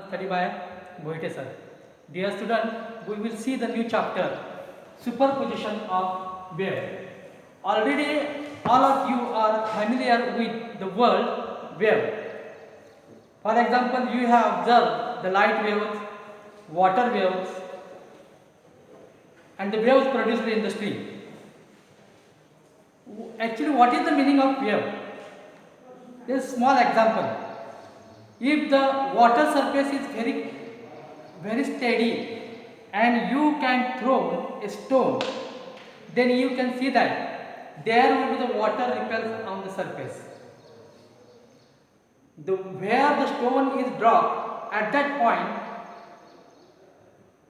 Study by Boite sir. Dear student, we will see the new chapter, superposition of wave. Already all of you are familiar with the word wave. For example, you have observed the light waves, water waves, and the waves produced in the stream. Actually, what is the meaning of wave? This is a small example. If the water surface is very steady and you can throw a stone, then you can see that there will be the water ripples on the surface. Where the stone is dropped, at that point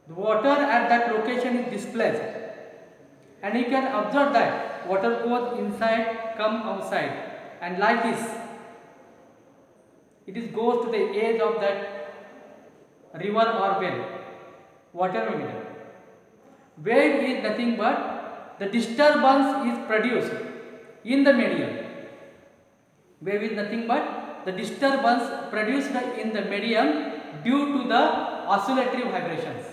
the water at that location is displaced, and you can observe that water goes inside, come outside, and like this it is goes to the edge of that river or well, whatever medium. Wave is nothing but the disturbance is produced in the medium. Wave is nothing but the disturbance produced in the medium due to the oscillatory vibrations.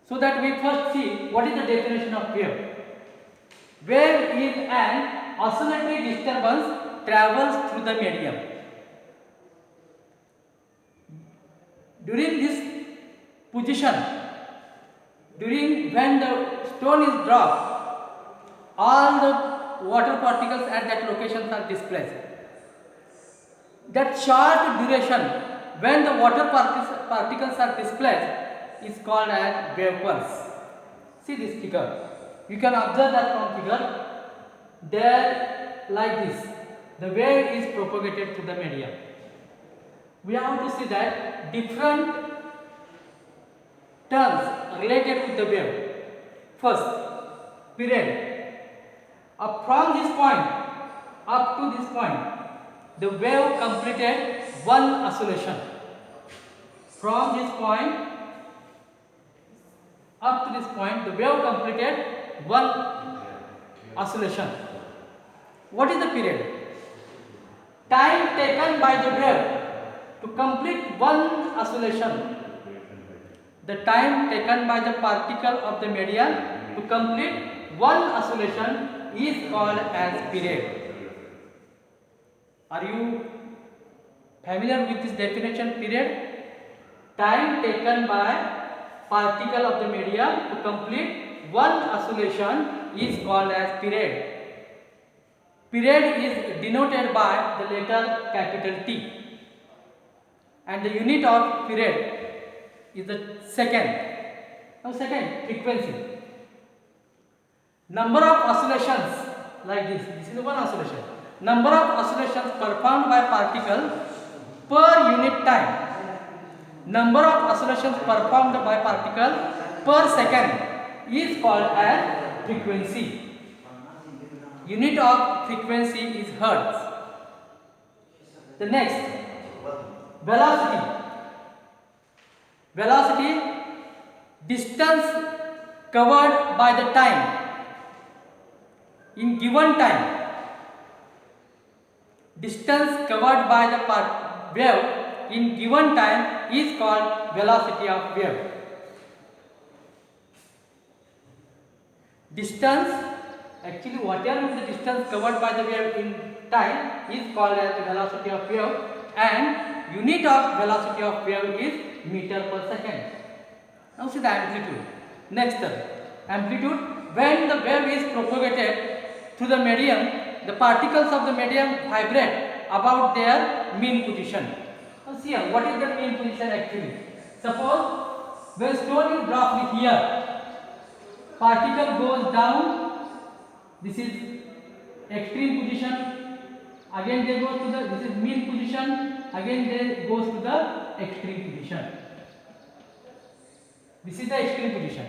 So that we first see what is the definition of wave. Wave is an oscillatory disturbance travels through the medium. During this position, when the stone is dropped, all the water particles at that location are displaced. That short duration when the water particles are displaced is called as wave pulse. See this figure. You can observe that from figure. There, like this, the wave is propagated through the medium. We have to see that different terms related with the wave. First, period. From this point up to this point, the wave completed one oscillation. From this point up to this point, the wave completed one oscillation. What is the period? Time taken by the wave to complete one oscillation. The time taken by the particle of the medium to complete one oscillation is called as period. Are you familiar with this definition, period? Time taken by particle of the medium to complete one oscillation is called as period. Period is denoted by the letter capital T, and the unit of period is the second. Now second, frequency. Number of oscillations, like this is one oscillation. Number of oscillations performed by particle per unit time. Number of oscillations performed by particle per second is called as frequency. Unit of frequency is hertz. The next, velocity. Velocity, distance covered by the time in given time. Distance covered by the wave in given time is called velocity of wave. Distance, actually whatever is the distance covered by the wave in time is called as the velocity of wave, and unit of velocity of wave is meter per second. Now see the amplitude. Next, amplitude, when the wave is propagated through the medium, the particles of the medium vibrate about their mean position. Now see here, what is the mean position actually? Suppose when stone is dropped here, particle goes down, this is extreme position, again they go to the, this is mean position, again they goes to the extreme position. This is the extreme position.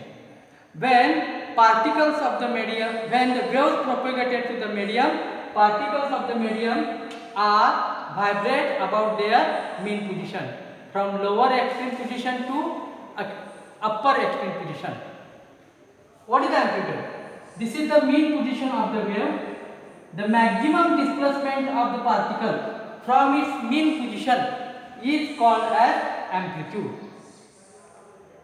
When particles of the medium, when the waves propagated to the medium, particles of the medium are vibrate about their mean position, from lower extreme position to upper extreme position. What is the amplitude? This is the mean position of the wave. The maximum displacement of the particle from its mean position is called as amplitude.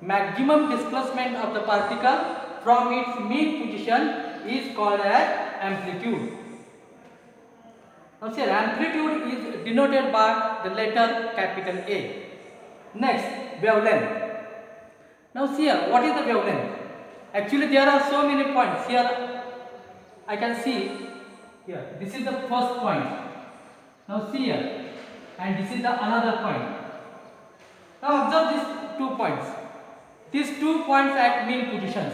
Maximum displacement of the particle from its mean position is called as amplitude. Now see, amplitude is denoted by the letter capital A. Next, wavelength. Now see here, what is the wavelength? Actually there are so many points. Here I can see, here this is the first point. Now see here, and this is the another point. Now observe these 2 points. These 2 points at mean positions,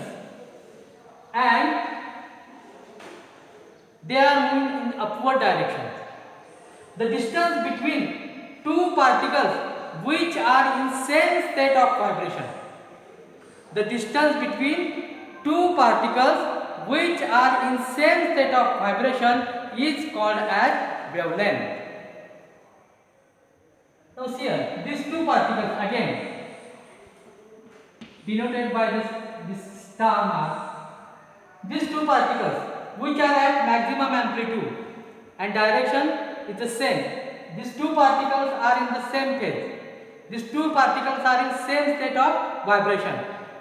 and they are moving in upward direction. The distance between 2 particles which are in same state of vibration. The distance between 2 particles which are in same state of vibration is called as wavelength. Now see here, these 2 particles again denoted by this star mark. These 2 particles which are at maximum amplitude and direction is the same. These 2 particles are in the same phase. These 2 particles are in same state of vibration.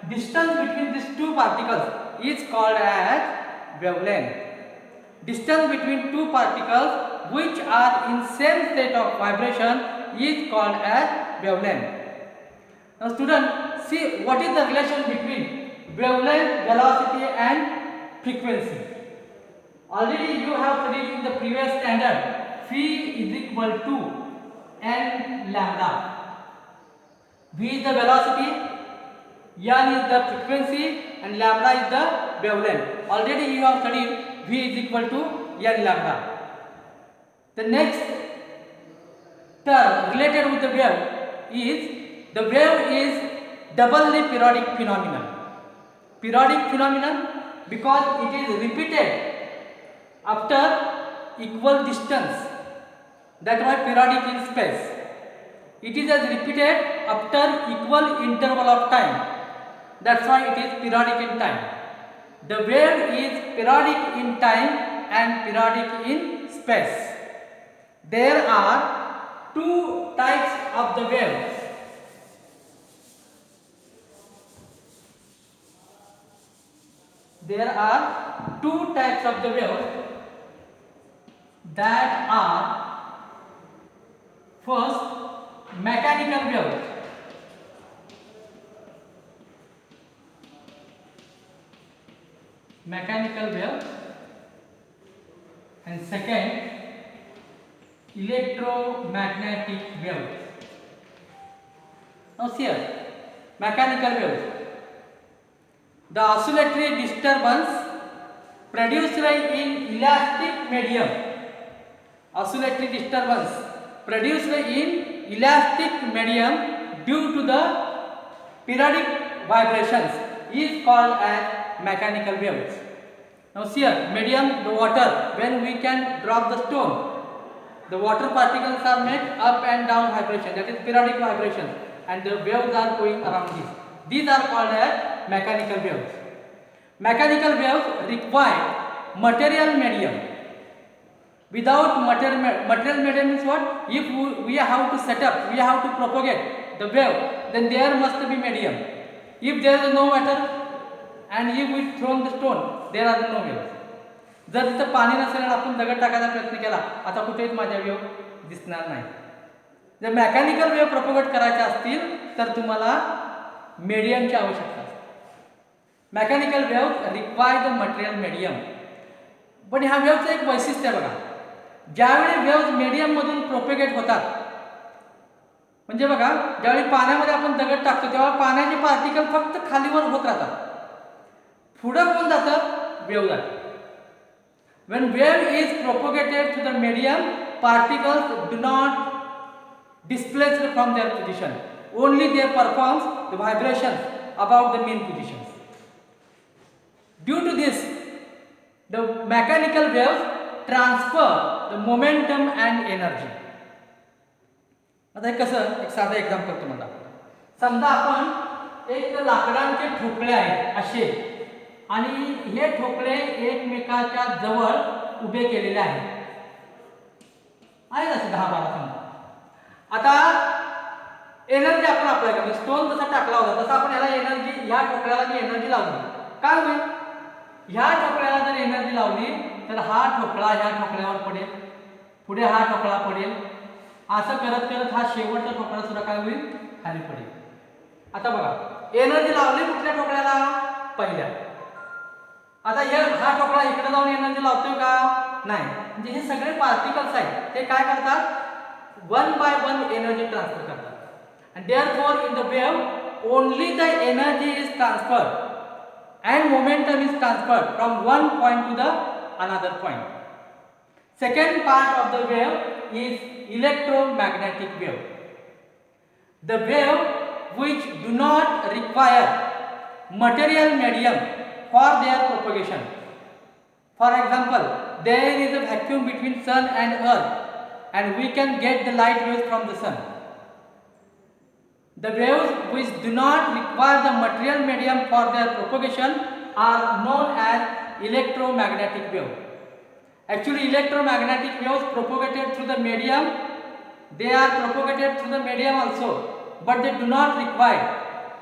Distance between these 2 particles is called as wavelength. Distance between 2 particles which are in same state of vibration is called as wavelength. Now student, see what is the relation between wavelength, velocity and frequency. Already you have studied in the previous standard, phi is equal to n lambda. V is the velocity, n is the frequency and lambda is the wavelength. Already you have studied V is equal to n lambda. The next term related with the wave is, the wave is doubly periodic phenomenon. Periodic phenomenon because it is repeated after equal distance. That's why periodic in space. It is as repeated after equal interval of time. That's why it is periodic in time. The wave is periodic in time and periodic in space. There are 2 types of the wave. There are 2 types of the wave that are, first, mechanical wave. Mechanical wave, and second, electromagnetic wave. Now see here, mechanical wave. The oscillatory disturbance produced in elastic medium. Oscillatory disturbance produced in elastic medium due to the periodic vibrations is called as mechanical waves. Now see here, medium, the water, when we can drop the stone, the water particles are made up and down vibration, that is periodic vibration, and the waves are going around this. These are called as mechanical waves. Mechanical waves require material medium. Without material medium means what? If we have to set up, we have to propagate the wave, then there must be medium. If there is no matter and if we throw the stone, there are no waves. जर तिथं पाणी नसेल आणि आपण दगड टाकायचा प्रयत्न केला, आता कुठेच माझ्या वेव दिसणार नाही. जर मेकॅनिकल वेव प्रोपगेट करायचे असतील तर तुम्हाला मीडियमची आवश्यकता असते. Mechanical wave require the material medium. पण ह्या वेव्हचं एक वैशिष्ट्य बघा, ज्यावेळी वेव्ह मीडियम मधून प्रोपेगेट होतात, म्हणजे बघा ज्यावेळी पाण्यामध्ये आपण दगड टाकतो तेव्हा पाण्याचे पार्टिकल फक्त खालीवर होत राहतात, पुढं कोण जातं? वेव्ह जातं. When wave is propagated to the medium, particles do not displace from their position. Only they perform the vibrations about the mean positions. Due to this, the mechanical waves transfer the momentum and energy. आता हे कसं, एक साधा example तुम्हाला. समजा आपण एक लाकडांचे ठोकळे आहेत असे, आणि हे ठोकळे एकमेकाच्या जवळ उभे केलेले आहेत, आहे असे 10-12 समजा. आता एनर्जी आपण अप्लाय करतो. स्टोन जसा टाकला होता तसा आपण याला एनर्जी, ह्या ठोकळ्याला मी एनर्जी लावली. काय होईल? ह्या ठोकळ्याला जर एनर्जी लावली तर हा ठोकळा ह्या ठोकळ्यावर पडेल, पुढे हा ठोकळा पडेल, असं करत करत हा शेवटचा ठोकळा सुद्धा काय होईल? खाली पडेल. आता बघा, एनर्जी लावली कुठल्या ठोकळ्याला? पहिल्या. आता हा ठोकळा इकडे जाऊन एनर्जी लावतोय का? नाही. म्हणजे हे सगळे पार्टिकल्स आहेत, ते काय करतात? One by one energy transfer करतात. And therefore in the wave only the energy is transferred and momentum is transferred from one point to the another point. Second part of the wave is electromagnetic wave. The wave which do not require material medium for their propagation. For example, there is a vacuum between sun and earth and we can get the light waves from the sun. The waves which do not require the material medium for their propagation are known as electromagnetic wave. Actually, electromagnetic waves propagated through the medium, they are propagated through the medium also, but they do not require.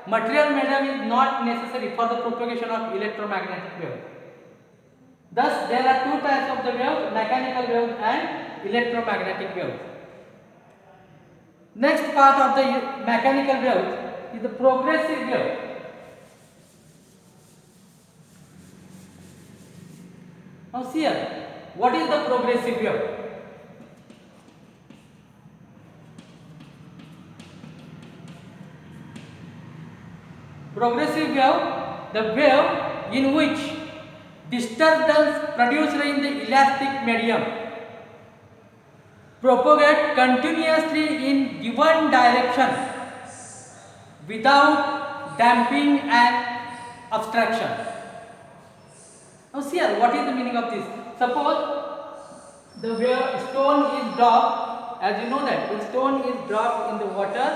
Material medium is not necessary for the propagation of electromagnetic wave. Thus, there are two types of the waves, mechanical waves and electromagnetic waves. Next part of the mechanical wave is the progressive wave. Now see here, what is the progressive wave? Progressive wave, the wave in which disturbance produced in the elastic medium propagate continuously in given direction without damping and obstruction. Now see here, what is the meaning of this? Suppose the stone is dropped, as you know that when stone is dropped in the water,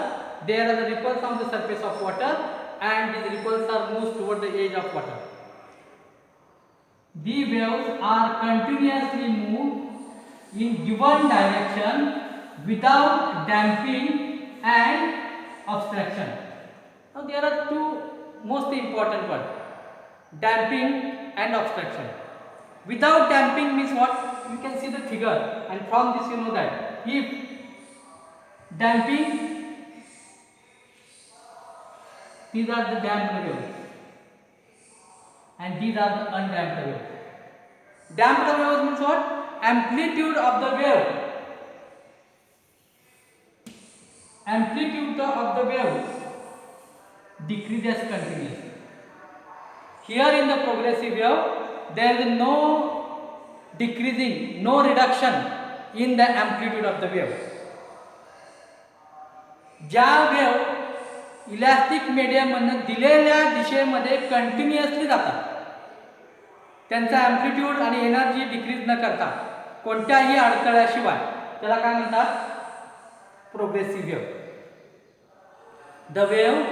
there are the ripples on the surface of water and these ripples are moved toward the edge of water. The waves are continuously moved in given direction without damping and obstruction. Now there are two most important words, damping and obstruction. Without damping means what? You can see the figure and from this you know that if damping, these are the damped waves and these are the undamped waves. Damped waves means what? Amplitude of the wave, amplitude of the wave decreases continuously. Here in the progressive wave, there is no decreasing, no reduction in the amplitude of the wave. ज्या wave elastic medium मधून दिलेल्या दिशेमध्ये continuously जातात, त्यांचा amplitude आणि energy decrease न करता कोणत्याही अडथळ्याशिवाय त्याला काय म्हणतात? Progressive wave. The wave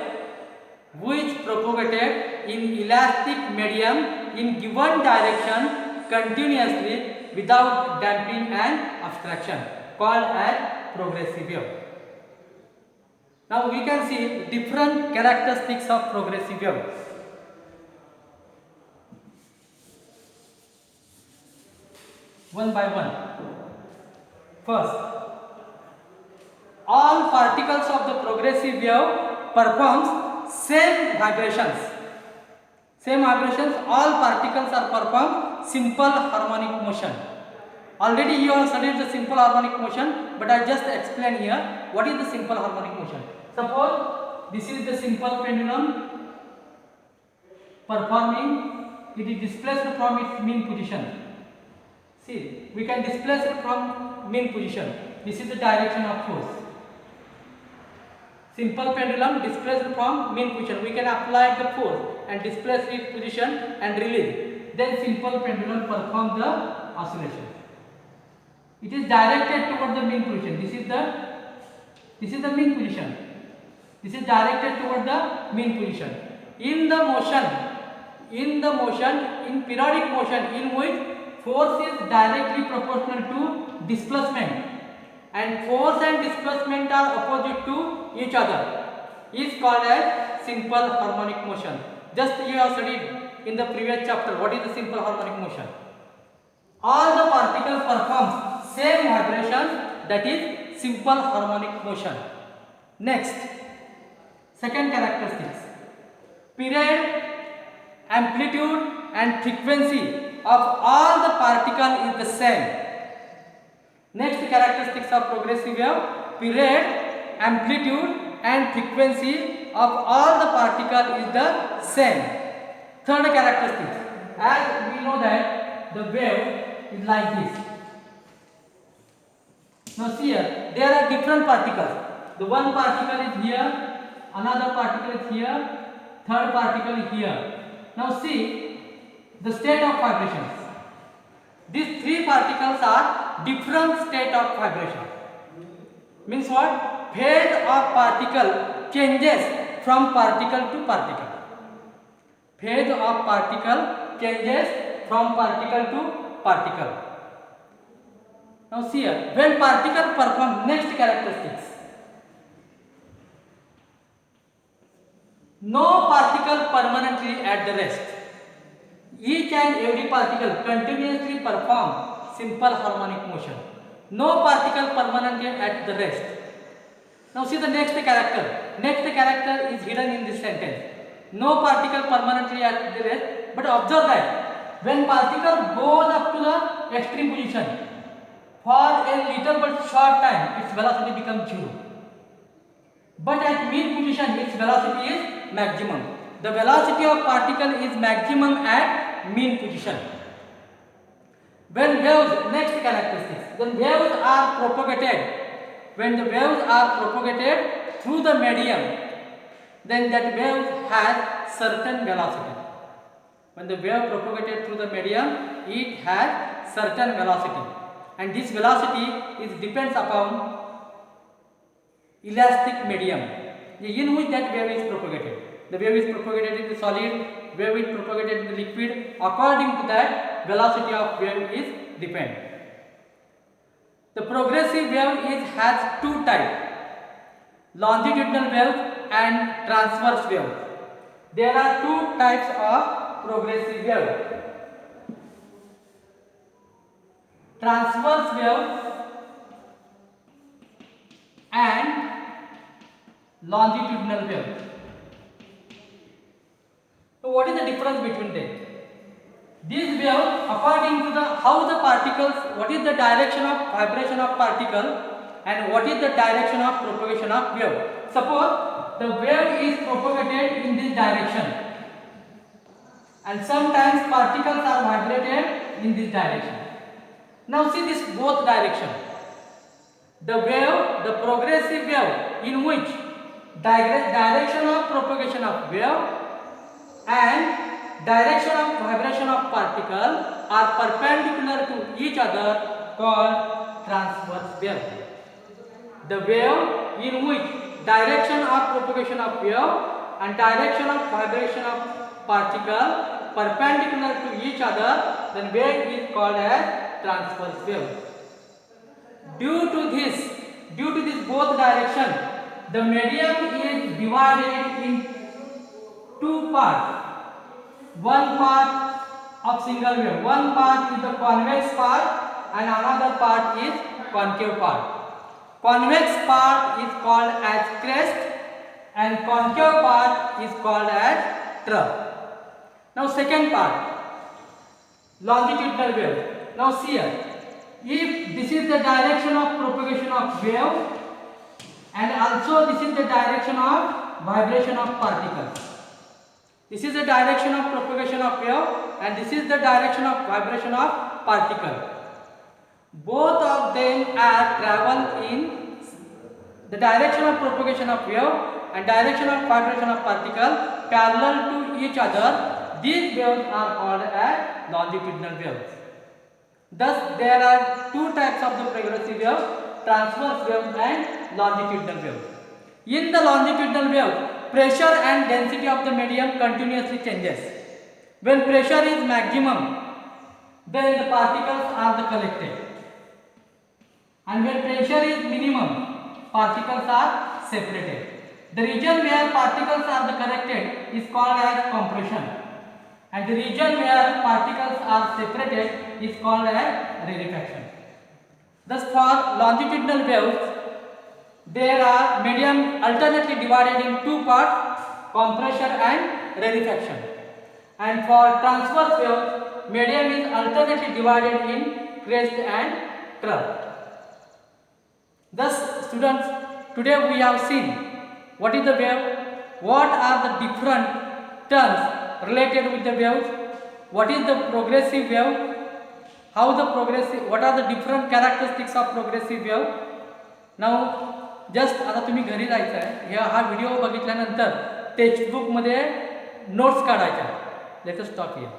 which propagated in elastic medium in given direction continuously without damping and obstruction, called as progressive wave. Now we can see different characteristics of progressive wave. One by one. First, all particles of the progressive wave performs same vibrations. Same vibrations, all particles are perform simple harmonic motion. Already you have studied the simple harmonic motion, but I just explain here what is the simple harmonic motion. Suppose this is the simple pendulum performing, it is displaced from its mean position. See, we can displace it from mean position. This is the direction of force. Simple pendulum displaced from mean position. We can apply the force and displace its position and release. Then simple pendulum performs the oscillation. It is directed toward the mean position. This is the mean position. This is directed toward the mean position. In the motion, in periodic motion in which force is directly proportional to displacement. and force and displacement are opposite to each other is called as simple harmonic motion. Just you have studied in the previous chapter what is the simple harmonic motion. All the particles perform same vibration, that is simple harmonic motion. Next, second characteristics. Period, amplitude and frequency of all the particle is the same. Next characteristics of progressive wave: period, amplitude and frequency of all the particle is the same. Third characteristics, as we know that the wave is like this. Now see here, there are different particles. The one particle is here, another particle is here, third particle is here. Now see the state of vibrations. These three particles are different state of vibration. Means what? Phase of particle changes from particle to particle. Phase of particle changes from particle to particle. Now see here, when particle perform, next characteristics. No particle permanently at the rest. Each and every particle continuously perform simple harmonic motion. No particle permanently at the rest. Now see the next character. Next character is hidden in this sentence. No particle permanently at the rest. But observe that when particle goes up to the extreme position, for a little but short time its velocity becomes 0. But at mean position its velocity is maximum. The velocity of particle is maximum at mean position. When waves, next characteristics, when waves are propagated, when the waves are propagated through the medium, then that wave has certain velocity. When the wave propagated through the medium, it has certain velocity, and this velocity is depends upon elastic medium in which that wave is propagated. The wave is propagated in the solid, wave is propagated in the liquid. According to that, velocity of wave is depend. The progressive wave has two types: longitudinal wave and transverse wave. There are two types of progressive wave: transverse wave and longitudinal wave. So what is the difference between them? These waves, according to the how the particles, what is the direction of vibration of particle and what is the direction of propagation of wave. Suppose the wave is propagated in this direction, and sometimes particles are vibrated in this direction. Now see this both direction. The wave, the progressive wave, in which direction of propagation of wave and direction of vibration of particle are perpendicular to each other, called transverse wave. The wave in which direction of propagation of wave and direction of vibration of particle perpendicular to each other, then wave is called as transverse wave. Due to this both direction, the medium is divided in two parts. One part of single wave, one part is the convex part and another part is concave part. Convex part is called as crest and concave part is called as trough. Now second part, longitudinal wave. Now see here, if this is the direction of propagation of wave and also this is the direction of vibration of particles. This is the direction of propagation of wave and this is the direction of vibration of particle. Both of them are travel in the direction of propagation of wave and direction of vibration of particle parallel to each other. These waves are called as longitudinal waves. Thus there are two types of the progressive wave: transverse wave and longitudinal wave. In the longitudinal wave, pressure and density of the medium continuously changes. When pressure is maximum, then the particles are collected, and when pressure is minimum, particles are separated. The region where particles are collected is called as compression, and the region where particles are separated is called as rarefaction. Thus, for longitudinal waves, there are medium alternately divided in two parts, compression and rarefaction. And for transverse waves, medium is alternately divided in crest and trough. Thus, students, today we have seen what is the wave, what are the different terms related with the waves, what is the progressive wave, what are the different characteristics of progressive wave. Now just आता तुम्ही घरी जायचं आहे, हा video बघितल्यानंतर टेक्स्टबुकमध्ये notes काढायच्या. Let us stop here.